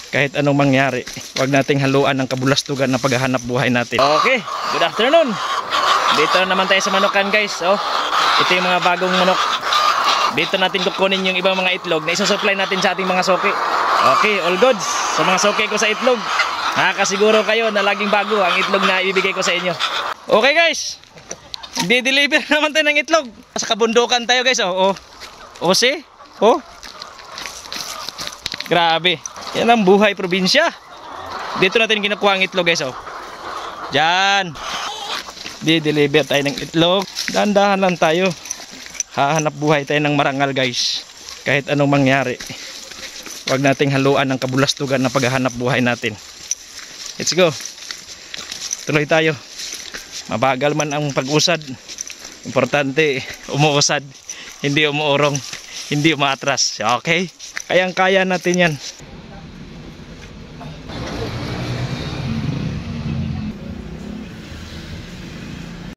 Kahit anong mangyari, huwag nating haluan ng kabulastugan na paghahanap buhay natin. Okay, good afternoon. Dito naman tayo sa manukan guys. Oh, ito yung mga bagong manok. Dito natin kukunin yung ibang mga itlog na isusupply natin sa ating mga soke. Okay, all goods. Sa mga soke ko sa itlog, nakakasiguro kayo na laging bago ang itlog na ibibigay ko sa inyo. Okay guys, di-deliver naman tayo ng itlog. Sa kabundukan tayo guys. Oh, see? Oh, grabe. Yan ang buhay probinsya. Dito natin kinukuha ang itlog guys. Oh, dyan. Di-deliver tayo ng itlog. Dahan-dahan lang tayo. Hahanap buhay tayo ng marangal guys. Kahit anong mangyari, huwag nating haluan ng kabulastugan na paghahanap buhay natin. Let's go. Tuloy tayo. Mabagal man ang pag-usad, importante umuusad, hindi umuurong, hindi umaatras. Okay? Kayang-kaya natin yan.